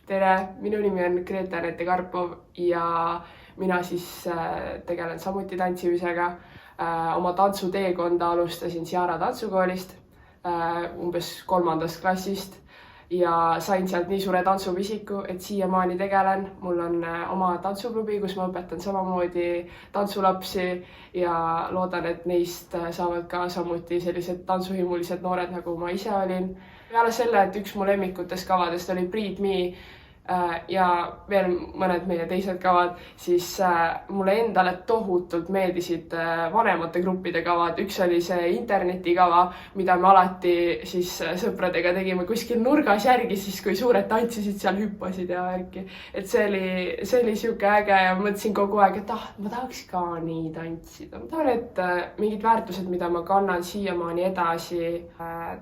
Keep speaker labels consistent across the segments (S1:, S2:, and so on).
S1: Tere, minu nimi on Grete-Anette Karpov ja mina siis tegelen samuti tantsimisega. Oma tantsuteekonda alustasin Ciara tantsukoolist umbes 3. klassist ja sain sealt nii suure tantsupisiku, et siiamaani tegelen. Mul on oma tantsuklubi, kus ma õpetan samamoodi tantsulapsi ja loodan, et neist saavad ka samuti sellised tantsuhimulised noored, nagu ma ise olin. Peale selle, et üks mu lemmikutest kavadest oli Breed Me ja veel mõned meie teised kavad, siis mulle endale tohutult meeldisid vanemate gruppide kavad. Üks oli see internetikava, mida me alati siis sõpradega tegime kuskil nurgas järgi, siis kui suured tantsisid, seal hüppasid ja värki. Et see oli siuke äge ja mõtlesin kogu aeg, et ma tahaks ka nii tantsida. Ma tahan, et mingid väärtused, mida ma kannan siiamaani edasi,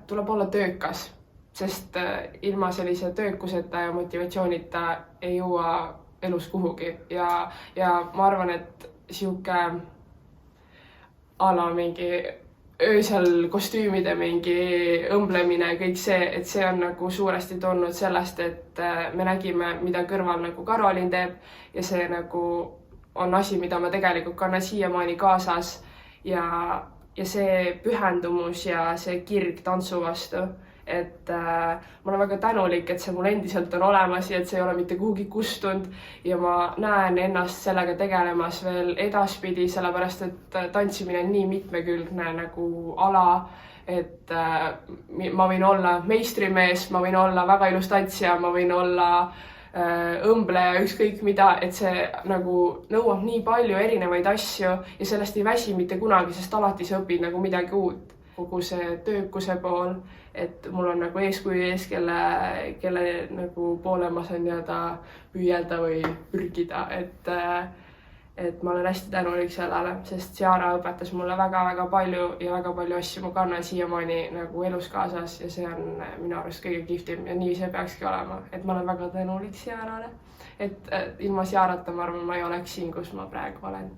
S1: tuleb olla töökas. Sest ilma sellise töökuseta ja motivatsioonita ei jõua elus kuhugi ja ma arvan, et siuke ala mingi öösel kostüümide mingi õmblemine, kõik see, et see on nagu suuresti tulnud sellest, et me nägime, mida kõrval nagu Karolin teeb ja see nagu on asi, mida ma tegelikult kannan siiamaani kaasas ja see pühendumus ja see kirg tantsu vastu. Et ma olen väga tänulik, et see mul endiselt on olemas ja et see ei ole mitte kuhugi kustunud ja ma näen ennast sellega tegelemas veel edaspidi, sellepärast et tantsimine on nii mitmekülgne nagu ala, et ma võin olla meistrimees, ma võin olla väga ilus tantsija, ma võin olla õmbleja, ükskõik mida, et see nagu nõuab nii palju erinevaid asju ja sellest ei väsi mitte kunagi, sest alati sa õpid nagu midagi uut. Kogu see töökuse pool, et mul on nagu eeskuju ees, kelle nagu poole ma saan püüelda või pürgida, et ma olen hästi tänulik sellele, sest Ciara õpetas mulle väga-väga palju ja väga palju asju ma kannan siiamaani nagu elus kaasas ja see on minu arust kõige kihvtim ja nii see peakski olema, et ma olen väga tänulik Ciarale, et ilma Ciarata ma arvan, ma ei oleks siin, kus ma praegu olen.